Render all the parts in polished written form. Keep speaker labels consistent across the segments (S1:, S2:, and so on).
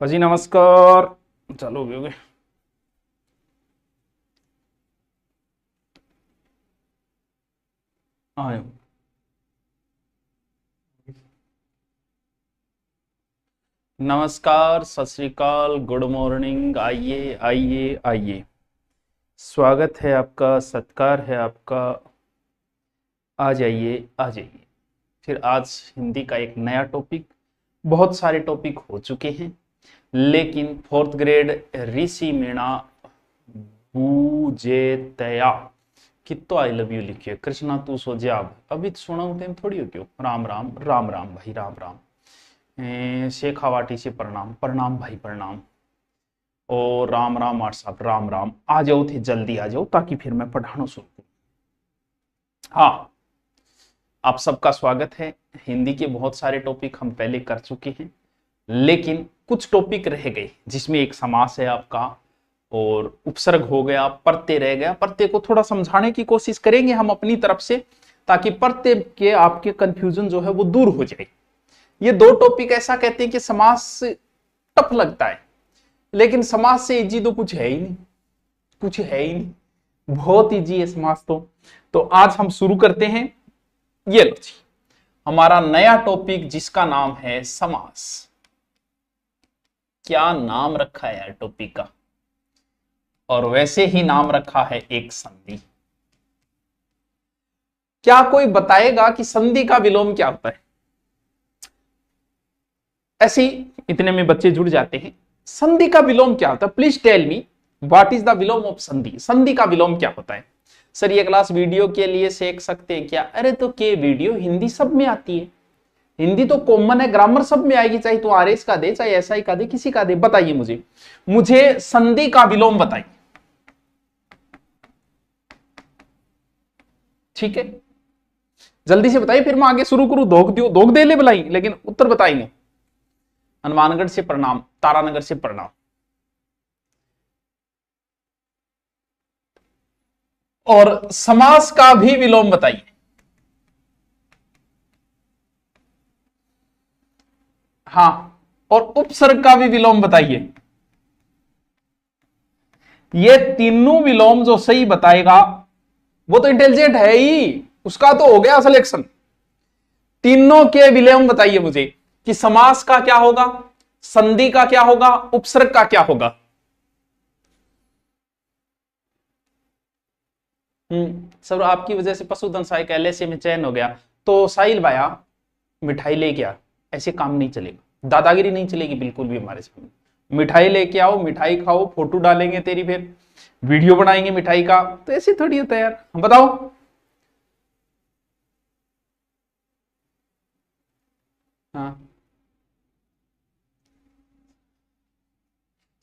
S1: भाजी नमस्कार। चालू हो गए। आयो। नमस्कार, सत श्री अकाल, गुड मॉर्निंग। आइए आइए आइए, स्वागत है आपका, सत्कार है आपका। आ जाइए आ जाइए। फिर आज हिंदी का एक नया टॉपिक। बहुत सारे टॉपिक हो चुके हैं, लेकिन फोर्थ ग्रेड ऋषि मीणा बूजेतया कितो आई लव यू लिखिए। कृष्णा तू सो जाब अभी सुनाऊ तेम थोड़ी हो क्यों। राम राम राम राम भाई राम राम। शेखावाटी से प्रणाम प्रणाम भाई प्रणाम। और राम राम आठ साहब राम राम। आ जाओ थे, जल्दी आ जाओ ताकि फिर मैं पढ़ाना शुरू करूं। हाँ, आप सबका स्वागत है। हिंदी के बहुत सारे टॉपिक हम पहले कर चुके हैं, लेकिन कुछ टॉपिक रह गए जिसमें एक समास है आपका, और उपसर्ग हो गया, प्रत्यय रह गया। प्रत्यय को थोड़ा समझाने की कोशिश करेंगे हम अपनी तरफ से, ताकि प्रत्यय के आपके कंफ्यूजन जो है वो दूर हो जाए। ये दो टॉपिक ऐसा कहते हैं कि समास टफ लगता है, लेकिन समास से इजी तो कुछ है ही नहीं, कुछ है ही नहीं। बहुत इजी है समास तो आज हम शुरू करते हैं। ये लो जी, हमारा नया टॉपिक जिसका नाम है समास। क्या नाम रखा है यार टॉपिक का, और वैसे ही नाम रखा है एक संधि। क्या कोई बताएगा कि संधि का विलोम क्या होता है? ऐसे ही इतने में बच्चे जुड़ जाते हैं। संधि का विलोम क्या होता है? Please tell me what is the विलोम ऑफ संधि। संधि का विलोम क्या होता है? सर ये क्लास वीडियो के लिए सीख सकते हैं क्या? अरे तो के वीडियो हिंदी सब में आती है, हिंदी तो कॉमन है, ग्रामर सब में आएगी, चाहे तो आरएस का दे चाहे एसआई का दे, किसी का दे। बताइए मुझे संधि का विलोम बताइए। ठीक है, जल्दी से बताइए, फिर मैं आगे शुरू करूं। धोख दे ले बुलाई, लेकिन उत्तर बताएंगे। हनुमानगढ़ से प्रणाम, तारानगर से प्रणाम। और समास का भी विलोम बताइए। हाँ, और उपसर्ग का भी विलोम बताइए। ये तीनों विलोम जो सही बताएगा वो तो इंटेलिजेंट है ही, उसका तो हो गया सिलेक्शन। तीनों के विलोम बताइए मुझे कि समास का क्या होगा, संधि का क्या होगा, उपसर्ग का क्या होगा। सर आपकी वजह से पशुधन सहायक एलएसी में चयन हो गया, तो साहिल भाया मिठाई लेके आ। ऐसे काम नहीं चलेगा, दादागिरी नहीं चलेगी बिल्कुल भी हमारे सामने। मिठाई लेके आओ, मिठाई खाओ, फोटो डालेंगे तेरी, फिर वीडियो बनाएंगे मिठाई का, तो ऐसे थोड़ी होता है यार। बताओ। हाँ,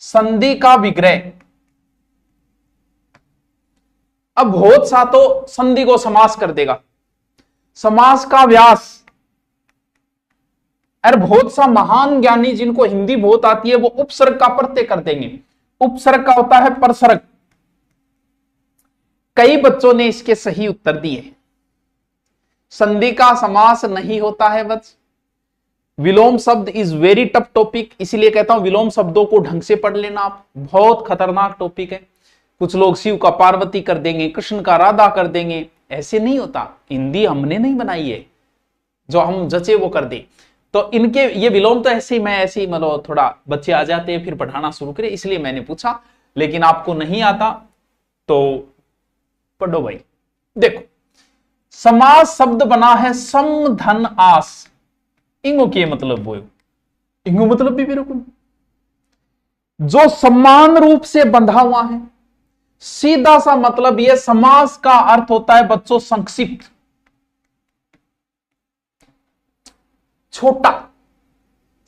S1: संधि का विग्रह। अब बहुत सा तो संधि को समास कर देगा। समास का व्यास, अरे बहुत सा महान ज्ञानी जिनको हिंदी बहुत आती है वो उपसर्ग का प्रत्यय कर देंगे। उपसर्ग का होता है परसर्ग। कई बच्चों ने इसके सही उत्तर दिए। संधि का समास नहीं होता है बस। विलोम शब्द इज वेरी टफ टॉपिक, इसीलिए कहता हूं विलोम शब्दों को ढंग से पढ़ लेना आप, बहुत खतरनाक टॉपिक है। कुछ लोग शिव का पार्वती कर देंगे, कृष्ण का राधा कर देंगे, ऐसे नहीं होता। हिंदी हमने नहीं बनाई है जो हम जचे वो कर दे। तो इनके ये विलोम तो ऐसे ही, मैं ऐसे ही मतलब थोड़ा बच्चे आ जाते हैं फिर पढ़ाना शुरू करें, इसलिए मैंने पूछा। लेकिन आपको नहीं आता तो पढ़ो भाई। देखो, समास शब्द बना है सम धन आस। इंगो के मतलब वो, इंगो मतलब भी मेरे को जो समान रूप से बंधा हुआ है। सीधा सा मतलब यह समास का अर्थ होता है बच्चों संक्षिप्त, छोटा।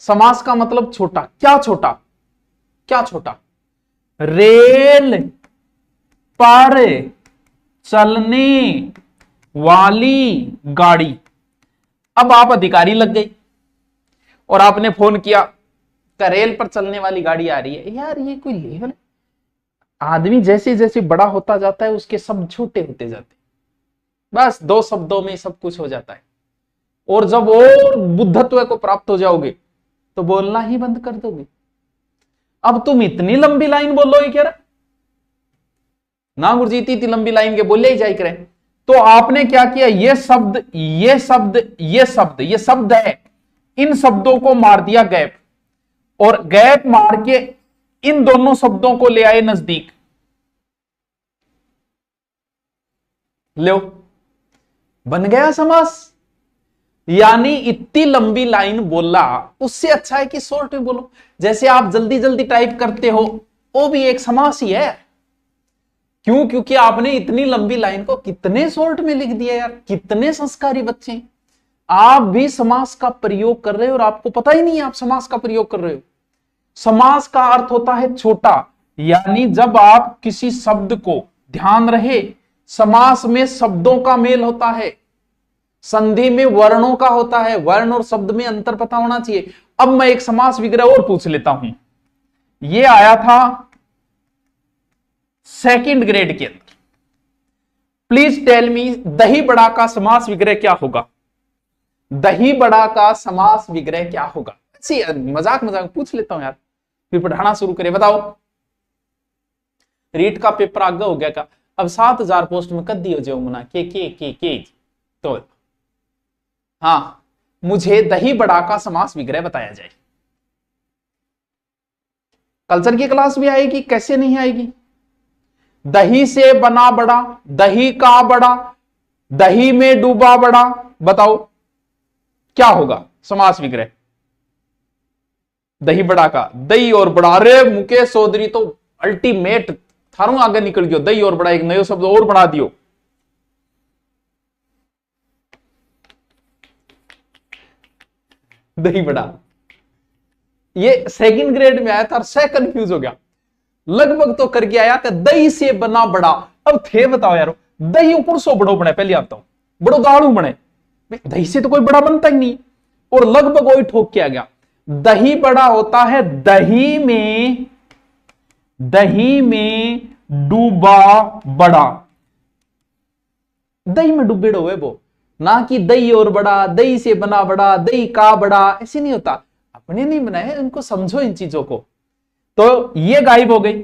S1: समास का मतलब छोटा। क्या छोटा? क्या छोटा? रेल पर चलने वाली गाड़ी। अब आप अधिकारी लग गए और आपने फोन किया, रेल पर चलने वाली गाड़ी आ रही है। यार ये कोई लेवल है? आदमी जैसे जैसे बड़ा होता जाता है उसके शब्द छोटे होते जाते हैं। बस दो शब्दों में सब कुछ हो जाता है। और जब और बुद्धत्व को प्राप्त हो जाओगे तो बोलना ही बंद कर दोगे। अब तुम इतनी लंबी लाइन बोलोगे क्या? ना गुरुजी, इतनी लंबी लाइन के बोले ही जाए करे। तो आपने क्या किया, ये शब्द ये शब्द ये शब्द ये शब्द है, इन शब्दों को मार दिया गैप, और गैप मार के इन दोनों शब्दों को ले आए नजदीक। लो, बन गया समास। यानी इतनी लंबी लाइन बोला, उससे अच्छा है कि शॉर्ट में बोलो। जैसे आप जल्दी जल्दी टाइप करते हो, वो भी एक समास ही है। क्यों? क्योंकि आपने इतनी लंबी लाइन को कितने शॉर्ट में लिख दिया यार। कितने संस्कारी बच्चे, आप भी समास का प्रयोग कर रहे हो और आपको पता ही नहीं है आप समास का प्रयोग कर रहे हो। समास का अर्थ होता है छोटा, यानी जब आप किसी शब्द को, ध्यान रहे, समास में शब्दों का मेल होता है, संधि में वर्णों का होता है। वर्ण और शब्द में अंतर पता होना चाहिए। अब मैं एक समास विग्रह और पूछ लेता हूं। यह आया था सेकंड ग्रेड के अंदर। प्लीज टेल मी, दही बड़ा का समास विग्रह क्या होगा? दही बड़ा का समास विग्रह क्या होगा? अच्छी मजाक मजाक पूछ लेता हूं यार, फिर पढ़ाना शुरू करें। बताओ, रीट का पेपर आगे हो गया का? अब 7000 पोस्ट में कद्दी हो जाऊंगा ना के तो हाँ, मुझे दही बड़ा का समास विग्रह बताया जाए। कल्चर की क्लास भी आएगी, कैसे नहीं आएगी? दही से बना बड़ा, दही का बड़ा, दही में डूबा बड़ा, बताओ क्या होगा समास विग्रह दही बड़ा का? दही और बड़ा। अरे मुकेश चौधरी तो अल्टीमेट थारों आगे निकल गयो। दही और बड़ा एक नयो शब्द और बना दियो। दही बड़ा ये सेकंड ग्रेड में आया था, से कंफ्यूज हो गया। लगभग तो करके आया कि दही से बना बड़ा। अब थे बताओ यार, दही ऊपर सो बड़ो बने, पहले आता हूं बड़ो दाड़ू बने, दही से तो कोई बड़ा बनता ही नहीं। और लगभग वही ठोक के आ गया। दही बड़ा होता है दही में डूबा बड़ा। दही में डूबेड़ो है वो, ना कि दही और बड़ा, दही से बना बड़ा, दही का बड़ा, ऐसे नहीं होता। अपने नहीं बनाए, उनको समझो इन चीजों को। तो ये गायब हो गई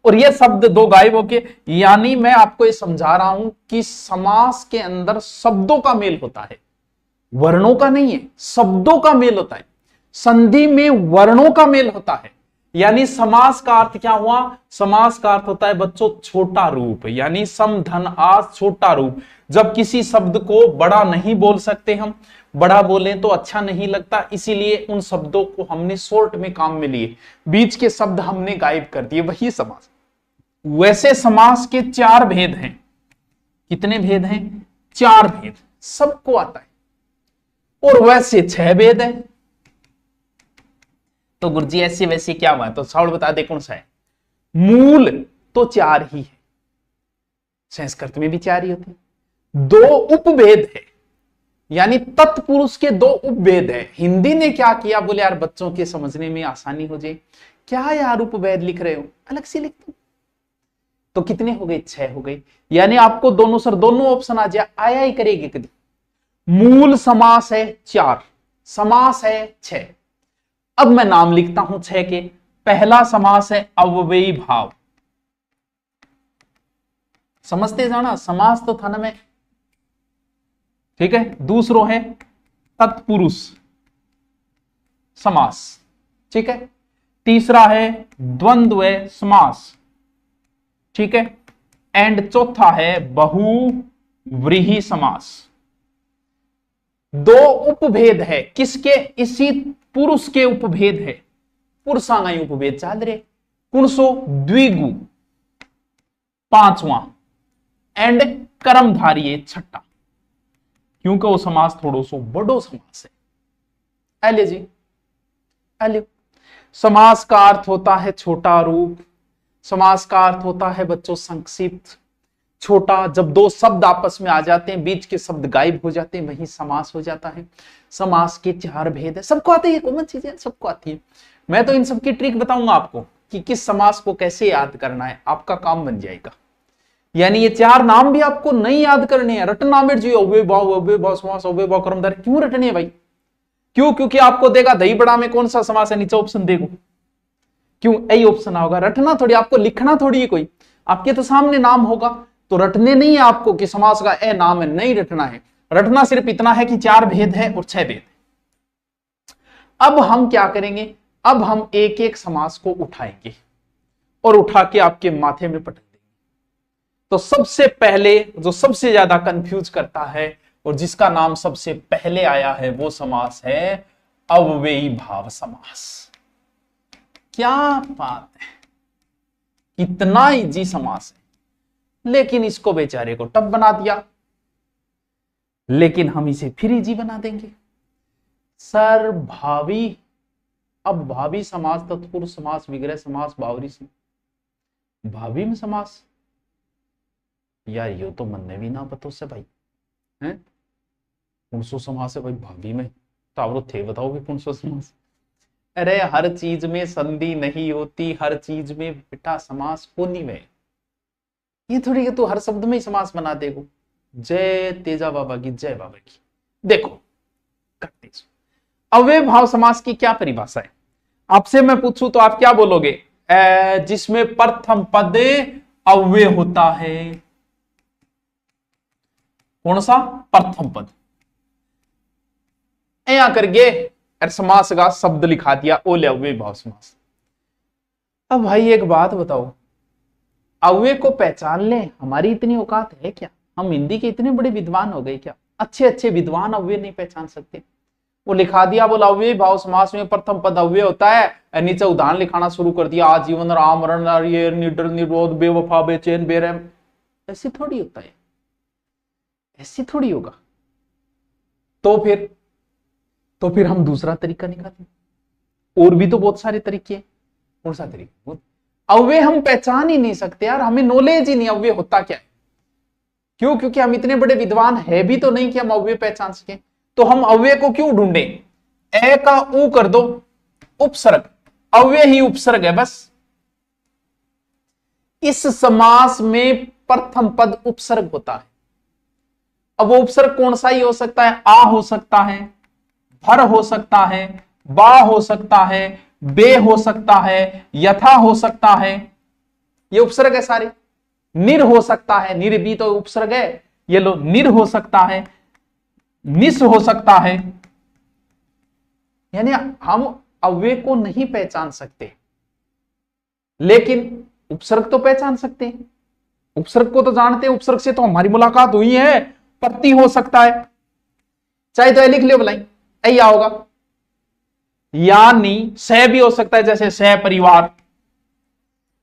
S1: और ये शब्द दो गायब हो गए। यानी मैं आपको ये समझा रहा हूं कि समास के अंदर शब्दों का मेल होता है, वर्णों का नहीं है, शब्दों का मेल होता है। संधि में वर्णों का मेल होता है। यानी समास का अर्थ क्या हुआ? समास का अर्थ होता है बच्चों छोटा रूप, यानी सम धन आस छोटा रूप। जब किसी शब्द को बड़ा नहीं बोल सकते हम, बड़ा बोले तो अच्छा नहीं लगता, इसीलिए उन शब्दों को हमने शॉर्ट में काम में लिए, बीच के शब्द हमने गायब कर दिए, वही समास। वैसे समास के 4 भेद हैं। कितने भेद हैं? 4 भेद, सबको आता है। और वैसे 6 भेद है। तो गुरुजी ऐसे वैसे क्या हुआ? तो साउल बता दे कौन सा है। मूल तो 4 ही है, संस्कृत में भी 4 ही होते हैं। 2 उपभेद है, यानी तत्पुरुष के 2 उपभेद है। हिंदी ने क्या किया, बोले यार बच्चों के समझने में आसानी हो जाए, क्या यार उपभेद लिख रहे हो, अलग से लिख दो। तो कितने हो गए? 6 हो गए। यानी आपको दोनों सर दोनों ऑप्शन आ जाए, आया ही करेगी कभी। मूल समास है 4, समास है 6। अब मैं नाम लिखता हूं 6 के। पहला समास है अव्ययी भाव। समझते जाना, समास तो था ना मैं, ठीक है। दूसरो है तत्पुरुष समास, ठीक है। तीसरा है द्वंद्व समास, ठीक है। एंड चौथा है बहुव्रीहि समास। 2 उपभेद है किसके? इसी पुरुष के उपभेद है। पुरुषांगाई उपभेद चाल रहे कुणसो द्विगु 5वां एंड कर्मधारी 6ठा, क्योंकि वो समास थोड़ो सो बड़ो समास है। एले जी एले। समास का अर्थ होता है छोटा रूप। समास का अर्थ होता है बच्चों संक्षिप्त, छोटा। जब 2 शब्द आपस में आ जाते हैं, बीच के शब्द गायब हो जाते हैं, वही समास हो जाता है। समास के 4 भेद है, सबको आती है, कॉमन चीजें सबको आती है। मैं तो इन सबकी ट्रिक बताऊंगा आपको कि किस समास को कैसे याद करना है, आपका काम बन जाएगा। यानी ये 4 नाम भी आपको नहीं याद करने हैं, रटना बैठ जाइए। अव्यय भाव, अव्यय भाव समास, अव्यय भाव कर्मधारय, क्यों रटने भाई? क्यों? क्योंकि आपको देगा दही बड़ा में कौन सा समास है, नीचे ऑप्शन देखो, क्यों यही ऑप्शन होगा। रटना थोड़ी, आपको लिखना थोड़ी है कोई, आपके तो सामने नाम होगा, तो रटने नहीं है आपको कि समास का ए नाम है, नहीं रटना है। रटना सिर्फ इतना है कि 4 भेद है और 6 भेद। अब हम क्या करेंगे, अब हम एक एक समास को उठाएंगे और उठा के आपके माथे में पटक देंगे। तो सबसे पहले जो सबसे ज्यादा कंफ्यूज करता है और जिसका नाम सबसे पहले आया है वो समास है अव्ययी भाव समास। क्या बात है, कितना इजी समास है, लेकिन इसको बेचारे को टफ बना दिया। लेकिन हम इसे फिर इजी बना देंगे। सर भावी, अब भावी समास, तत्पुरुष समास, विग्रह समास, बावरी समास, भावी में समास, यार ये तो मन ने भी ना पतो से भाई हैं, कौन सो समास है भाई भावी में, तावरो थे बताओगे कौन सो समास। अरे हर चीज में संधि नहीं होती, हर चीज में बेटा समास होनी में, ये थोड़ी कि तू हर शब्द में ही समास बना देगो। जय तेजा बाबा की, जय बाबा की। देखो करते अव्यय भाव समास की क्या परिभाषा है, आपसे मैं पूछूं तो आप क्या बोलोगे? जिसमें प्रथम पद अव्यय होता है। कौन सा? प्रथम पद। यहां करके समास का शब्द लिखा दिया, ओले अव्यय भाव समास। अब भाई एक बात बताओ, अव्यय को पहचान ले, हमारी इतनी औकात है क्या? हम हिंदी के इतने बड़े विद्वान हो गए क्या? अच्छे अच्छे विद्वान अव्यय नहीं पहचान सकते? वो लिखा दिया, बोला अव्यय भाव समास में प्रथम पद अव्यय होता है, नीचे उदाहरण लिखाना शुरू कर दिया, आजीवन, राम, रण, निडर, निरोध, बेवफा, बेचैन, बेरहम। ऐसे थोड़ी होता है, ऐसे थोड़ी होगा। तो फिर हम दूसरा तरीका निकालें, और भी तो बहुत सारे तरीके हैं। कौन सा तरीका? अव्यय हम पहचान ही नहीं सकते यार, हमें नॉलेज ही नहीं अव्यय होता क्या है। क्यों? क्योंकि हम इतने बड़े विद्वान है भी तो नहीं कि हम अव्यय पहचान सके। तो हम अव्यय को क्यों ढूंढे? ए का ऊ कर दो उपसर्ग, अव्यय ही उपसर्ग है बस। इस समास में प्रथम पद उपसर्ग होता है। अब वो उपसर्ग कौन सा ही हो सकता है? आ हो सकता है, भर हो सकता है, बा हो सकता है, बे हो सकता है, यथा हो सकता है, ये उपसर्ग है सारे। निर हो सकता है, निर भी तो उपसर्ग है, ये लो निर हो सकता है, निस हो सकता है। यानी हम अव्यय को नहीं पहचान सकते, लेकिन उपसर्ग तो पहचान सकते हैं। उपसर्ग को तो जानते हैं, उपसर्ग से तो हमारी मुलाकात हुई है। प्रति हो सकता है, चाहे तो लिख लियो भलाई, या होगा, यानी सह भी हो सकता है, जैसे सह परिवार।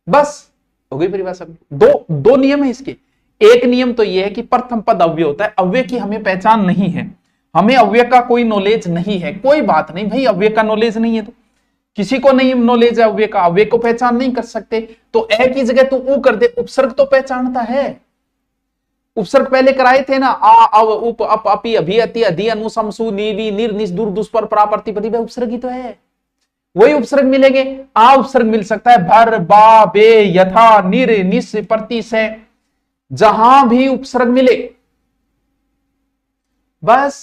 S1: बस हो गई परिभाषा। दो नियम है इसके। एक नियम तो यह है कि प्रथम पद अव्यय होता है, अव्यय की हमें पहचान नहीं है, हमें अव्यय का कोई नॉलेज नहीं है। कोई बात नहीं भाई, अव्यय का नॉलेज नहीं है तो किसी को नहीं नॉलेज है अव्यय का, अव्यय को पहचान नहीं कर सकते, तो ए की जगह तू ऊ कर दे, उपसर्ग तो पहचानता है। उपसर्ग पहले कराए थे ना, आ, अव, उप, अप, अपि, अभि, अति, अधि, अनु, समसु, नीवि, निर, निस, दुर, दुष्पर, प्रापर्ति, पति, उपसर्ग ही तो है। वही उपसर्ग मिलेंगे, आ उपसर्ग मिल सकता है, भर, बा, बे, यथा, निर, निस, प्रति, से, जहां भी उपसर्ग मिले बस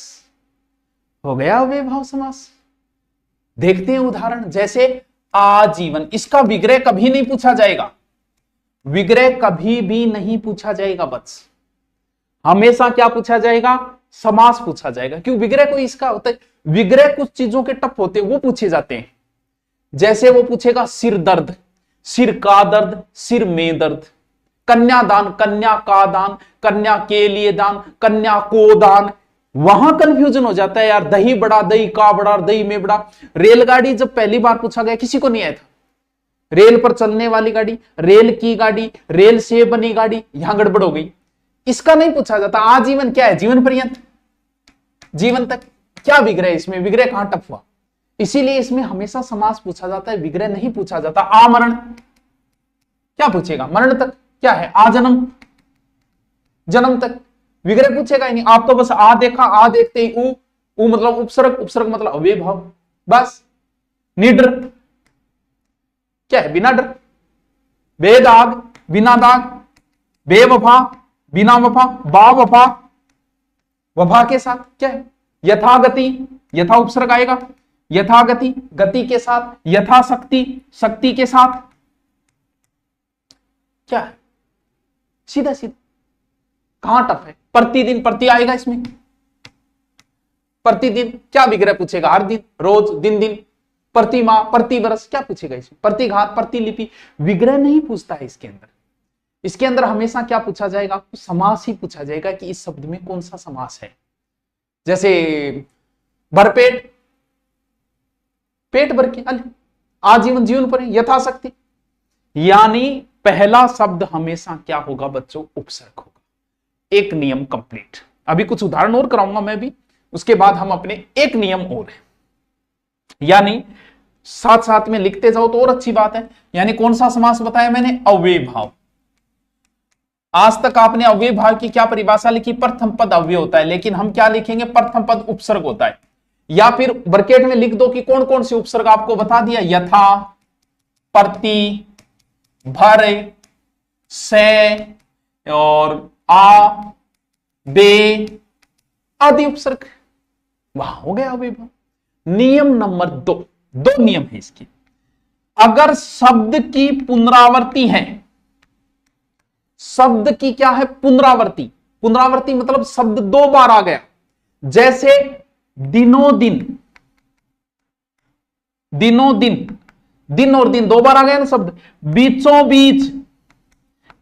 S1: हो गया अव्यय भाव समास। देखते हैं उदाहरण, जैसे आजीवन, इसका विग्रह कभी नहीं पूछा जाएगा, विग्रह कभी भी नहीं पूछा जाएगा, बस हमेशा क्या पूछा जाएगा? समास पूछा जाएगा। क्यों? विग्रह कोई इसका होता है, विग्रह कुछ चीजों के टप होते हैं वो पूछे जाते हैं। जैसे वो पूछेगा सिर दर्द, सिर का दर्द, सिर में दर्द, कन्यादान, कन्या का दान, कन्या के लिए दान, कन्या को दान, वहां कंफ्यूजन हो जाता है यार। दही बड़ा, दही का बड़ा, दही में बड़ा। रेलगाड़ी जब पहली बार पूछा गया किसी को नहीं आया था, रेल पर चलने वाली गाड़ी, रेल की गाड़ी, रेल से बनी गाड़ी, यहां गड़बड़ हो गई। इसका नहीं पूछा जाता। आजीवन क्या है? जीवन पर्यंत, जीवन तक। क्या विग्रह इसमें? विग्रह कहां टप हुआ? इसीलिए इसमें हमेशा समास पूछा जाता है, विग्रह नहीं पूछा जाता। आमरण क्या पूछेगा? मरण तक क्या है? आजन्म, जन्म तक। विग्रह पूछेगा ही नहीं। आप तो बस आ देखा, आ देखते ही ऊ मतलब उपसर्ग, उपसर्ग मतलब अव्यय भाव, बस। निडर क्या है? बिना डर। बेदाग, बिना दाग। बेवफा, बिना वफा। बा वफा, वफा के साथ क्या है? यथागति, यथा उपसर्ग आएगा, यथागति गति के साथ, यथाशक्ति शक्ति के साथ, क्या है सीधा सीधा, कहां टफ है? प्रतिदिन, प्रति आएगा इसमें, प्रतिदिन क्या विग्रह पूछेगा? हर दिन, रोज, दिन दिन, प्रति माह, प्रति वर्ष, क्या पूछेगा इसमें? प्रतिघात, प्रतिलिपि, विग्रह नहीं पूछता है इसके अंदर। इसके अंदर हमेशा क्या पूछा जाएगा? समास ही पूछा जाएगा कि इस शब्द में कौन सा समास है। जैसे भरपेट, पेट भर के, आजीवन, जीवन पर, यथाशक्ति, यानी पहला शब्द हमेशा क्या होगा बच्चों? उपसर्ग होगा। एक नियम कंप्लीट। अभी कुछ उदाहरण और कराऊंगा मैं भी, उसके बाद हम अपने एक नियम और है, यानी साथ साथ में लिखते जाओ तो और अच्छी बात है। यानी कौन सा समास बताया मैंने? अव्यय भाव। आज तक आपने अव्यय भाव की क्या परिभाषा लिखी? प्रथम पद अव्यय होता है, लेकिन हम क्या लिखेंगे? प्रथम पद उपसर्ग होता है। या फिर ब्रैकेट में लिख दो कि कौन कौन से उपसर्ग, आपको बता दिया, यथा, प्रति, भर, से और आ, बे आदि उपसर्ग। वहां हो गया अव्यय भाव। नियम नंबर 2, दो नियम है इसके। अगर शब्द की पुनरावृत्ति है, शब्द की क्या है? पुनरावृत्ति। पुनरावृत्ति मतलब शब्द दो बार आ गया, जैसे दिनों दिन, दिनों दिन, दिन और दिन दो बार आ गया ना शब्द। बीचों बीच,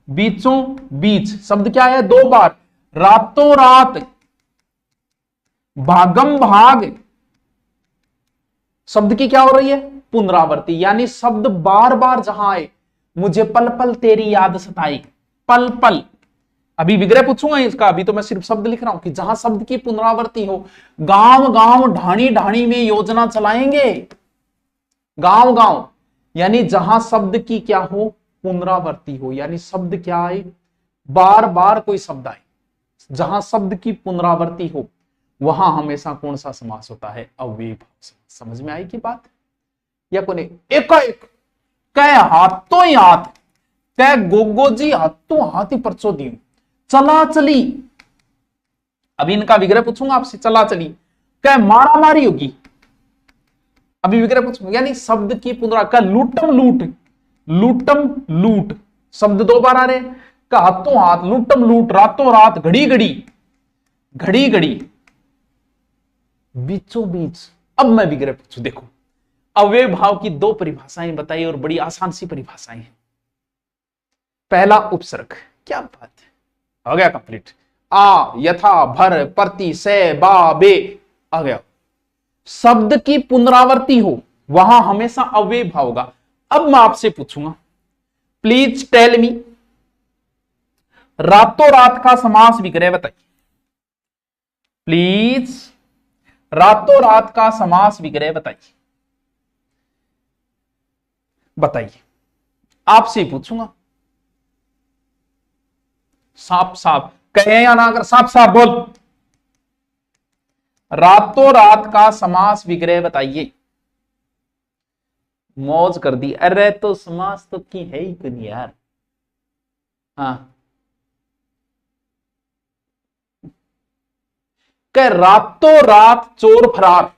S1: बीचों बीच शब्द क्या है? दो बार। रातों रात, भागम भाग, शब्द की क्या हो रही है? पुनरावृत्ति। यानी शब्द बार बार जहां आए, मुझे पल पल तेरी याद सताई, पल पल। अभी विग्रह पूछूंगा इसका, अभी तो मैं सिर्फ शब्द लिख रहा हूं कि जहां शब्द की पुनरावृत्ति हो। गांव गांव ढाणी ढाणी में योजना चलाएंगे, गांव गांव, यानी जहां शब्द की क्या हो? पुनरावृत्ति हो, यानी शब्द क्या आए? बार बार कोई शब्द आए, जहां शब्द की पुनरावृत्ति हो, वहां हमेशा कौन सा समास होता है? अव्यय भाव। समझ में आई की बात? या कोने एकाएक कह हाथों ही हाथ, कह गोगो जी हाथों हाथ ही परचो दी, चला चली। अभी इनका विग्रह पूछूंगा आपसे, चला चली। कह मारा मारी होगी, अभी विग्रह पूछूंगा। यानी शब्द की पुनरावृत्ति। कह लूटम लूट, लूटम लूट, शब्द दो बार आ रहे। कह हाथों हाथ, लूटम लूट, रातों रात, घड़ी घड़ी, घड़ी घड़ी, बीचों बीच। अब मैं विग्रह पूछू, देखो अव्यय भाव की दो परिभाषाएं बताई और बड़ी आसान सी परिभाषाएं हैं। पहला उपसर्ग, क्या बात है, हो गया कंप्लीट। आ, यथा, भर, प्रति, से, बा, बे आ गया। शब्द की पुनरावृत्ति हो, वहां हमेशा अव्यय भाव होगा। अब मैं आपसे पूछूंगा, प्लीज टेल मी, रातों रात का समास विग्रह बताइए। प्लीज रातों रात का समास विग्रह बताइए, बताइए, आपसे पूछूंगा। साफ साफ कहे या ना, अगर साफ साफ बोल। रातों रात का समास विग्रह बताइए। मौज कर दी, अरे तो समास तो की है ही नहीं यार। हाँ, कह रातों रात चोर फरार,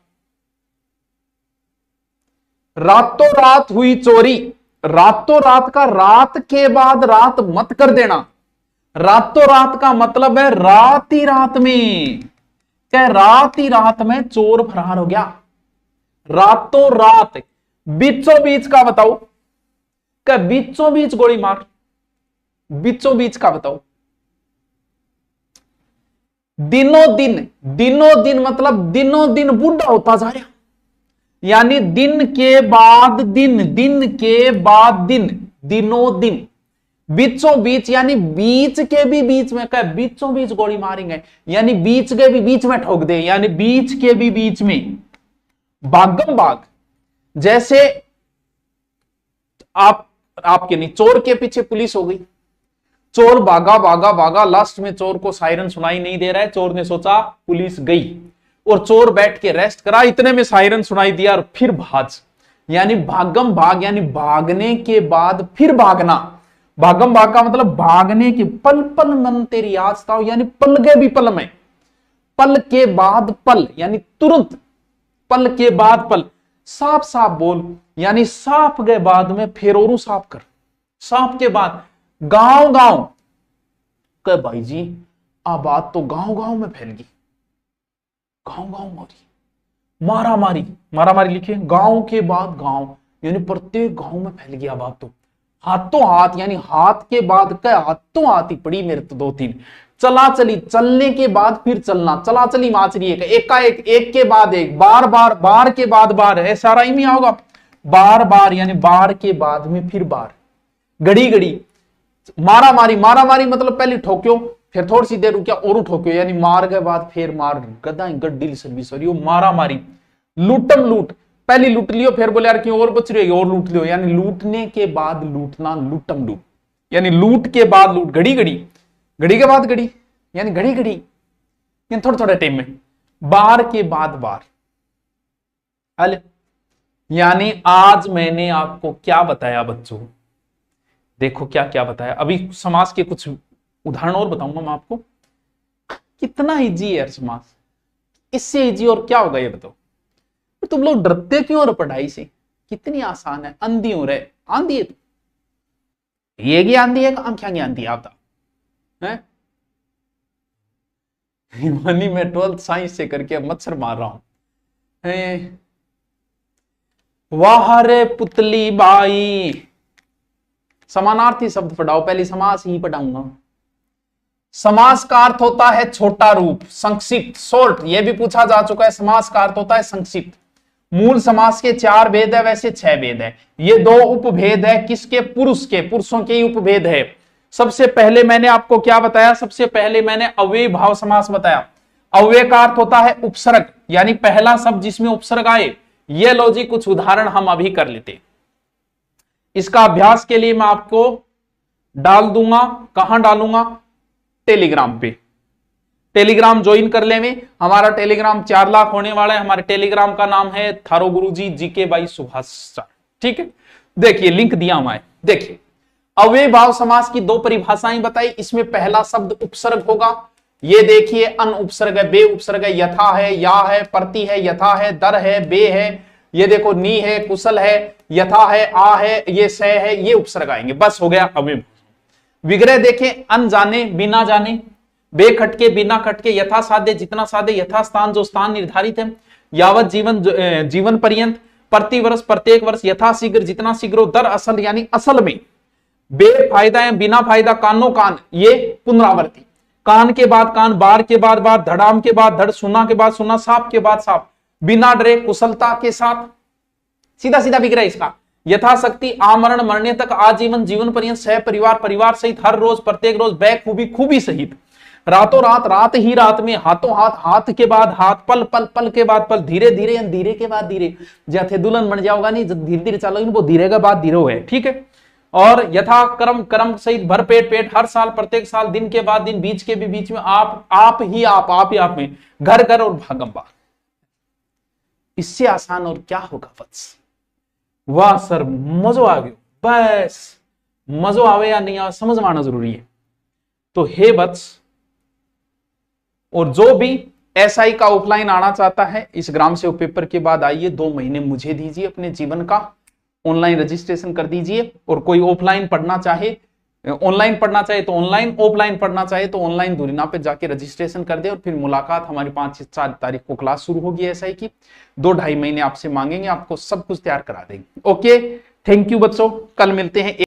S1: रातों रात हुई चोरी। रातों रात का रात के बाद रात मत कर देना। रातों रात का मतलब है रात ही रात में। क्या रात ही रात में चोर फरार हो गया। रातों रात, बीचों बीच का बताओ। क्या बीचों बीच गोली मार, बीचों बीच का बताओ। दिनों दिन, दिनों दिन मतलब दिनों दिन बूढ़ा होता जा रहा, यानी दिन के बाद दिन, दिन के बाद दिन, दिनों दिन। बीचों बीच यानी बीच के भी बीच में, क्या बीचों बीच गोली मारेंगे, यानी बीच के भी बीच में ठोक दे, यानी बीच के भी बीच में। भागम भाग, जैसे आपके नहीं, चोर के पीछे पुलिस हो गई, चोर भागा भागा भागा, लास्ट में चोर को सायरन सुनाई नहीं दे रहा है, चोर ने सोचा पुलिस गई और चोर बैठ के रेस्ट करा, इतने में सायरन सुनाई दिया और फिर भाज, यानी भागम भाग, यानी भागने के बाद फिर भागना। भागम भाग का मतलब भागने की, पल पल मन तेरी याद सताओ, यानी पल गए भी पल में, पल के बाद पल यानी तुरंत, पल के बाद पल। साफ साफ बोल यानी साफ के बाद में फिर और साफ कर, साफ के बाद। गांव गांव कह भाई जी आ बात तो गांव गांव में फैल गई, गांव गांव मारी, मारा मारी, मारा मारी लिखिए, गांव के बाद गांव यानी प्रत्येक गांव में फैल गया बात तो। हाथों हाथ यानी हाथ के बाद क्या, हाथों हाथ ही पड़ी मेरे तो दो तीन। चला चली, चलने के बाद फिर चलना, चला चली माचरी एक का एक के बाद एक, बार बार, बार के बाद बार है, सारा ही नहीं होगा। बार बार यानी बार के बाद में फिर बार, घड़ी घड़ी, मारा मारी, मारा मारी मतलब पहले ठोक्यो फिर थोड़ी सी देर रुकिया और ठोक्यो यानी मार के बाद फिर मार, गदा गड्डी सर्विस हो मारा मारी। लूटम लूट, पहले लूट लियो फिर बोले यार क्यों और बच रही है और लूट लियो, यानी लूटने के बाद लूटना, लूटम लूट यानी लूट के बाद लूट। घड़ी घड़ी, घड़ी के बाद घड़ी यानी घड़ी घड़ी यानी थोड़े थोड़े टाइम में। बार के बाद बार, हल यानी आज मैंने आपको क्या बताया बच्चों, देखो क्या क्या बताया। अभी समास के कुछ उदाहरण और बताऊंगा मैं आपको। कितना इजी है यार समास, इससे इजी और क्या होगा ये बताओ। तुम लोग डरते क्यों हो पढ़ाई से, कितनी आसान है। अंधी हो रहे, आंधी है ये आंधी है, आंखें आंधी आप है। मैं 12th साइंस से करके मच्छर मार रहा हूं। वाह रे पुतली बाई, समानार्थी शब्द पढ़ाओ, पहले समास ही पढ़ाऊंगा। समास का अर्थ होता है छोटा रूप, संक्षिप्त, शॉर्ट, यह भी पूछा जा चुका है। समास का अर्थ होता है संक्षिप्त। मूल समास के 4 भेद है, वैसे 6 भेद है। ये 2 उपभेद है, किसके, पुरुष के, पुरुषों के ही उपभेद है। सबसे पहले मैंने आपको क्या बताया, सबसे पहले मैंने अव्ययी भाव समास बताया। अव्यय का अर्थ होता है उपसर्ग, यानी पहला शब्द जिसमें उपसर्ग आए। ये लो जी कुछ उदाहरण हम अभी कर लेते। इसका अभ्यास के लिए मैं आपको डाल दूंगा, कहां डालूंगा, टेलीग्राम पे। टेलीग्राम ज्वाइन कर ले में, हमारा टेलीग्राम 4 लाख होने वाला है। हमारे टेलीग्राम का नाम है थारो गुरुजी जीके बाई सुभाष सर, ठीक है। देखिए लिंक दिया हुआ है, देखिए अव्ययी भाव समास की 2 परिभाषाएं बताई। इसमें पहला शब्द उपसर्ग होगा, ये देखिए अन उपसर्ग है, बे उपसर्ग है, यथा है, या है, प्रति है, यथा है, दर है, बे है, ये देखो नी है, कुशल है, यथा है, आ है, ये स है, ये उपसर्ग आएंगे। बस हो गया अव्ययी। विग्रह देखें, अनजाने, बिना जाने, बे खटके, बिना खटके, यथा साध्य, जितना साध्य, यथा स्थान, जो स्थान निर्धारित है, यावत जीवन, जीवन पर्यंत, प्रति वर्ष, प्रत्येक वर्ष, यथा शीघ्र, जितना शीघ्र, दर असल यानी असल में, बे फायदा है, बिना फायदा, कानो कान, ये पुनरावृत्ति, कान के बाद कान, बार के बाद बार, धड़ाम के बाद धड़, सुना के बाद सुना, साप के बाद साप, बिना डरे, कुशलता के साथ, सीधा सीधा विग्रह इसका। यथाशक्ति, आमरण, मरने तक, आजीवन, जीवन पर्यंत, सह परिवार, परिवार सहित, हर रोज, प्रत्येक रोज, खूबी, खूबी सहित, रातों रात, रात ही रात में, हाथों हाथ, हाथ के बाद हाथ, पल पल, पल के बाद पल, धीरे धीरे, धीरे के बाद धीरे, जैसे दुल्हन बन जाओगा नहीं, धीरे धीरे चलो, वो धीरे के बाद धीरे है, ठीक है। और यथा कर्म, कर्म सहित, भर पेट पेट, हर साल, प्रत्येक साल, दिन के बाद दिन, बीच के भी बीच में, आप ही आप में, घर घर और भागम भाग। इससे आसान और क्या होगा वत्स। वाह सर मजो आ गयो, बस मजो आवे या नहीं आवे समझ में आना जरूरी है। तो हे वत्स, और जो भी एसआई का ऑफलाइन आना चाहता है, इस ग्राम सेवक पेपर के बाद आइए, 2 महीने मुझे दीजिए अपने जीवन का, ऑनलाइन रजिस्ट्रेशन कर दीजिए। और कोई ऑफलाइन पढ़ना चाहे, ऑनलाइन पढ़ना चाहे तो ऑनलाइन, ऑफलाइन पढ़ना चाहे तो ऑनलाइन, दूरिना पे जाके रजिस्ट्रेशन कर दे। और फिर मुलाकात हमारी 5-4 तारीख को क्लास शुरू होगी एसआई की। 2-2.5 महीने आपसे मांगेंगे, आपको सब कुछ तैयार करा देंगे। ओके, थैंक यू बच्चों, कल मिलते हैं।